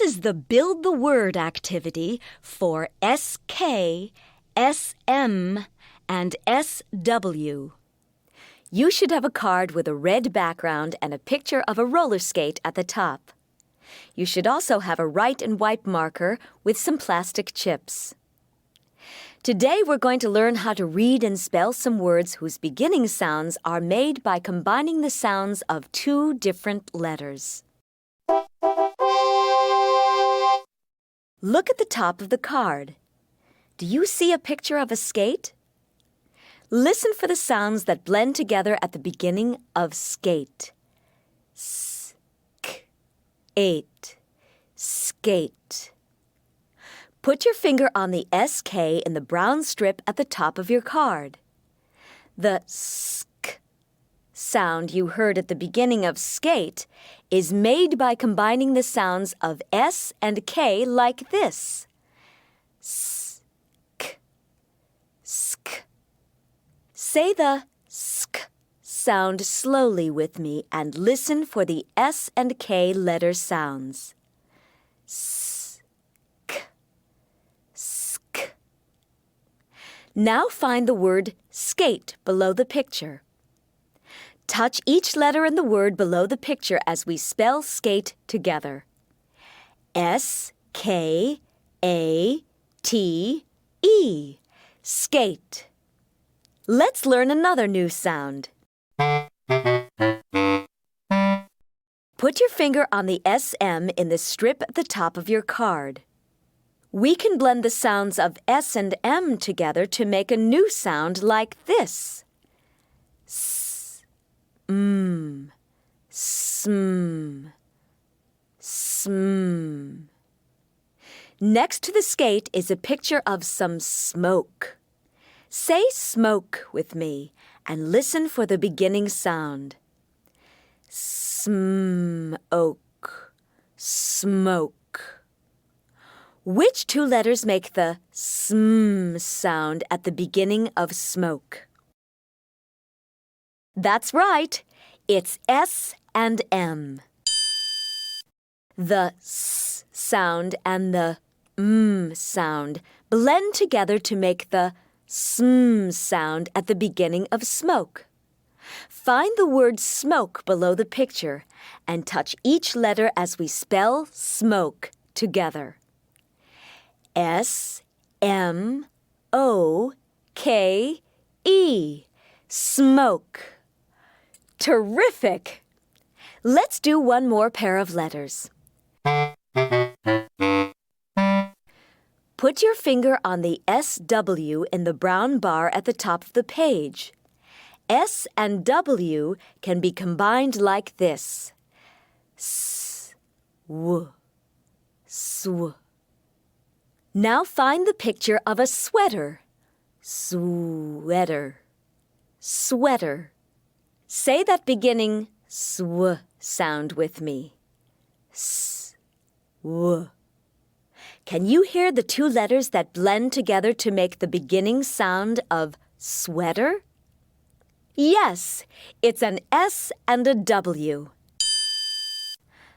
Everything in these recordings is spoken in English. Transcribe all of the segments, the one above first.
is the Build the Word activity for SK, SM, and SW. You should have a card with a red background and a picture of a roller skate at the top. You should also have a write and wipe marker with some plastic chips. Today we're going to learn how to read and spell some words whose beginning sounds are made by combining the sounds of two different letters. Look at the top of the card. Do you see a picture of a skate? Listen for the sounds that blend together at the beginning of skate. S-k-ate, skate. Put your finger on the SK in the brown strip at the top of your card. The sk sound you heard at the beginning of skate is made by combining the sounds of S and K like this. Sk, sk. Say the sk sound slowly with me and listen for the S and K letter sounds. Sk, sk. Now find the word skate below the picture. Touch each letter in the word below the picture as we spell skate together. S-K-A-T-E, skate. Let's learn another new sound. Put your finger on the SM in the strip at the top of your card. We can blend the sounds of S and M together to make a new sound like this. Sm, sm. Next to the skate is a picture of some smoke. Say smoke with me and listen for the beginning sound. Smoke, smoke. Which two letters make the sm sound at the beginning of smoke? That's right. It's S and M. The S sound and the M sound blend together to make the sm sound at the beginning of smoke. Find the word smoke below the picture and touch each letter as we spell smoke together. S-M-O-K-E, smoke. Terrific! Let's do one more pair of letters. Put your finger on the SW in the brown bar at the top of the page. S and W can be combined like this. S-w, sw. Now find the picture of a sweater. Sweater, sweater. Say that beginning sw sound with me. S-w. Can you hear the two letters that blend together to make the beginning sound of sweater? Yes, it's an S and a W.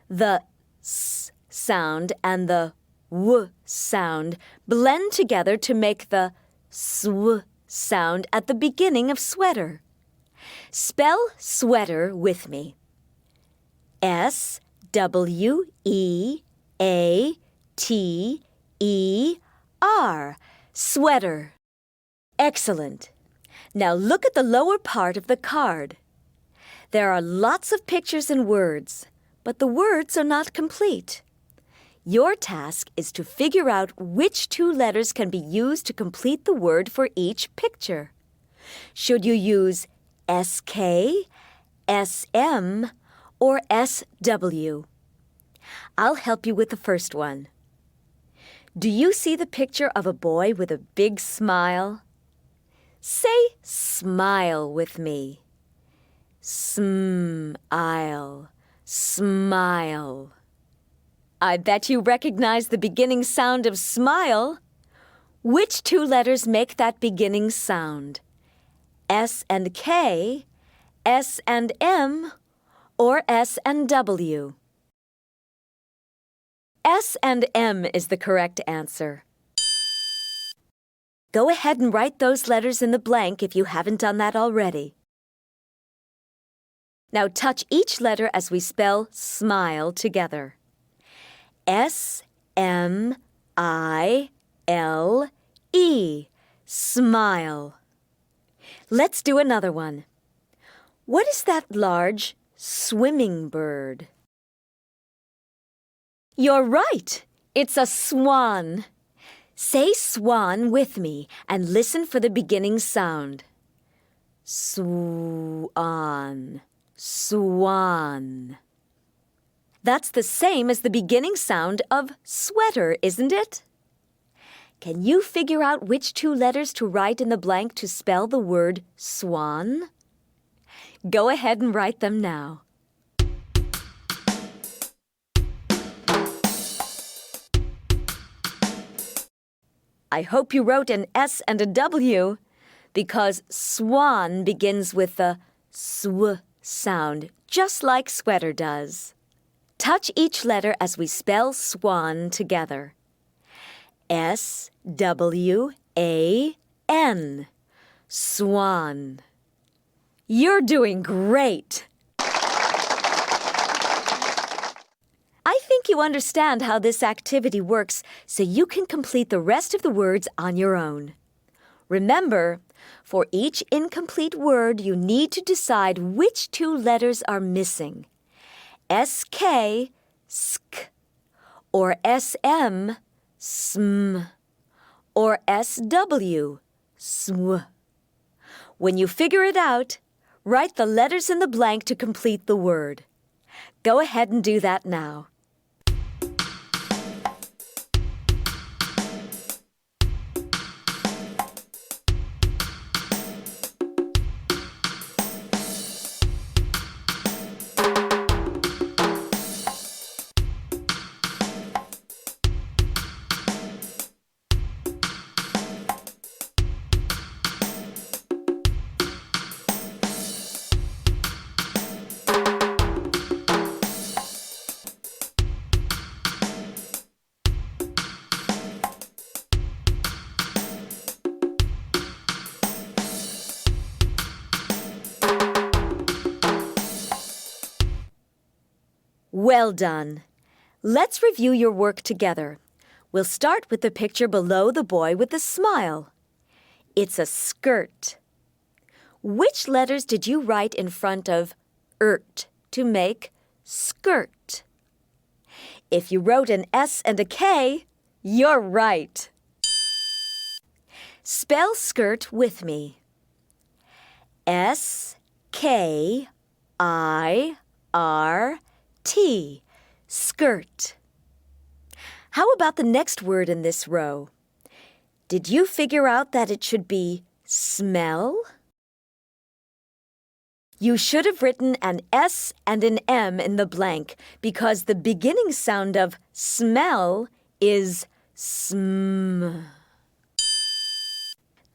The S sound and the W sound blend together to make the SW sound at the beginning of sweater. Spell sweater with me. S-W-E-A-T-E-R, sweater. Excellent. Now look at the lower part of the card. There are lots of pictures and words, but the words are not complete. Your task is to figure out which two letters can be used to complete the word for each picture. Should you use SK, SM, or SW? I'll help you with the first one. Do you see the picture of a boy with a big smile? Say smile with me. Smile, smile. I bet you recognize the beginning sound of smile. Which two letters make that beginning sound? S and K, S and M, or S and W? S and M is the correct answer. Go ahead and write those letters in the blank if you haven't done that already. Now touch each letter as we spell smile together. S-M-I-L-E, smile. Let's do another one. What is that large swimming bird? You're right. It's a swan. Say swan with me and listen for the beginning sound. Swan, swan. That's the same as the beginning sound of sweater, isn't it? Can you figure out which two letters to write in the blank to spell the word swan? Go ahead and write them now. I hope you wrote an S and a W because swan begins with the sw sound, just like sweater does. Touch each letter as we spell swan together. S-W-A-N, swan. You're doing great! I think you understand how this activity works, so you can complete the rest of the words on your own. Remember, for each incomplete word, you need to decide which two letters are missing. S-K, sk, or S-M, sm, or S-W, sw. When you figure it out, write the letters in the blank to complete the word. Go ahead and do that now. Well done. Let's review your work together. We'll start with the picture below the boy with the smile. It's a skirt. Which letters did you write in front of ert to make skirt? If you wrote an S and a K, you're right. Spell skirt with me. S-K-I-R-T, skirt. How about the next word in this row? Did you figure out that it should be smell? You should have written an S and an M in the blank because the beginning sound of smell is sm.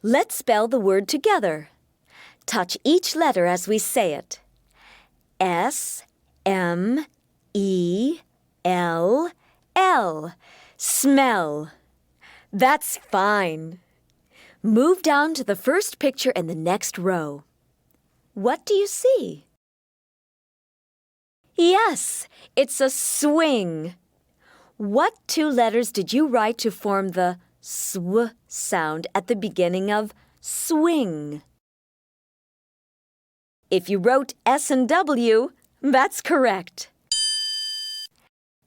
Let's spell the word together. Touch each letter as we say it. S-M-E-L-L, smell. That's fine. Move down to the first picture in the next row. What do you see? Yes, it's a swing. What two letters did you write to form the sw sound at the beginning of swing? If you wrote S and W, that's correct.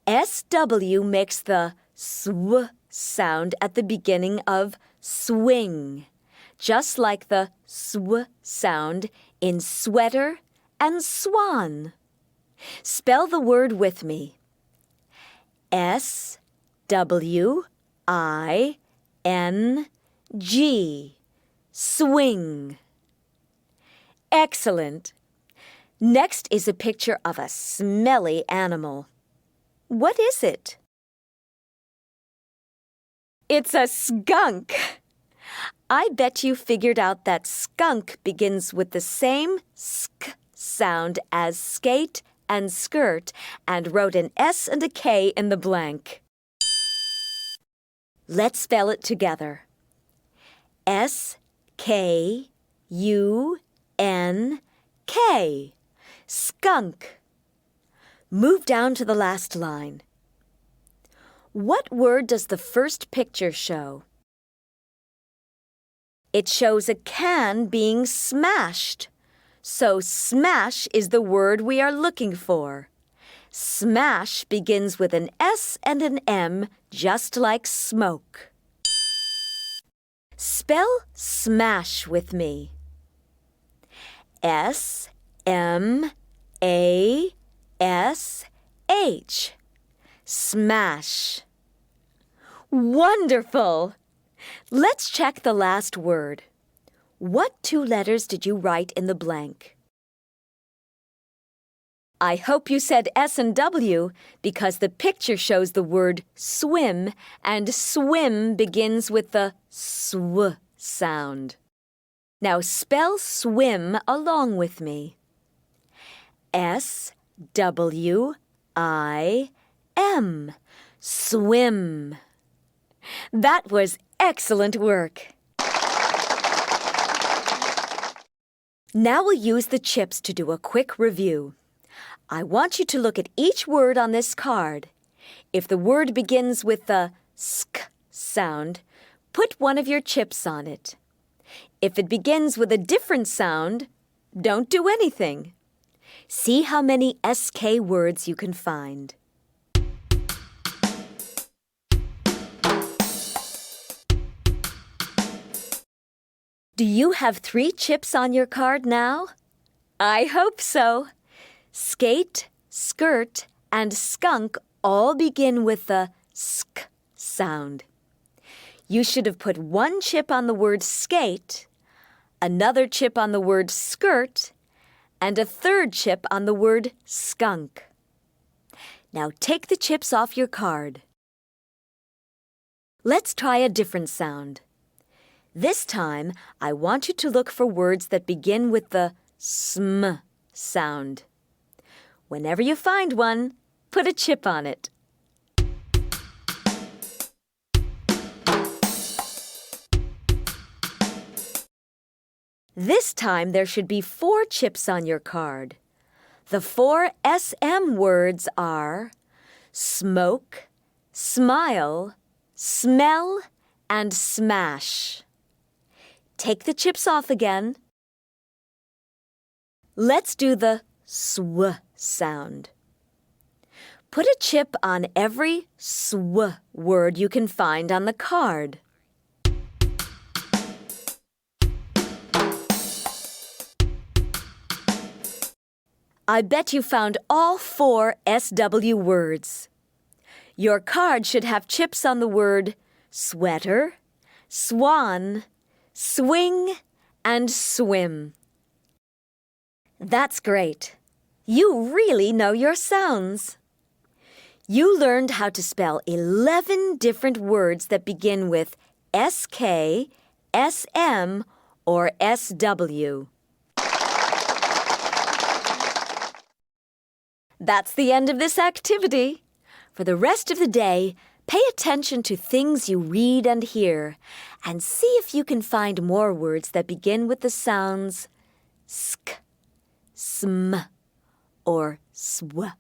SW makes the sw sound at the beginning of swing, just like the sw sound in sweater and swan. Spell the word with me. S-W-I-N-G, swing. Excellent. Next is a picture of a smelly animal. What is it? It's a skunk. I bet you figured out that skunk begins with the same sk sound as skate and skirt and wrote an S and a K in the blank. Let's spell it together. S-K-U-N-K. Skunk. Move down to the last line. What word does the first picture show? It shows a can being smashed. So smash is the word we are looking for. Smash begins with an S and an M, just like smoke. Spell smash with me. S-M-A-S-H. Smash. Wonderful! Let's check the last word. What two letters did you write in the blank? I hope you said S and W because the picture shows the word swim, and swim begins with the sw sound. Now spell swim along with me. S-W-I-M. Swim. That was excellent work. Now we'll use the chips to do a quick review. I want you to look at each word on this card. If the word begins with the sk sound, put one of your chips on it. If it begins with a different sound, don't do anything. See how many SK words you can find. Do you have 3 chips on your card now? I hope so. Skate, skirt, and skunk all begin with the sk sound. You should have put 1 chip on the word skate, another chip on the word skirt, and a 3rd chip on the word skunk. Now take the chips off your card. Let's try a different sound. This time, I want you to look for words that begin with the sm sound. Whenever you find one, put a chip on it. This time, there should be 4 chips on your card. The 4 SM words are smoke, smile, smell, and smash. Take the chips off again. Let's do the sw sound. Put a chip on every sw word you can find on the card. I bet you found all 4 SW words. Your card should have chips on the word sweater, swan, swing, and swim. That's great. You really know your sounds. You learned how to spell 11 different words that begin with SK, SM, or SW. That's the end of this activity. For the rest of the day, pay attention to things you read and hear, and see if you can find more words that begin with the sounds sk, sm, or sw.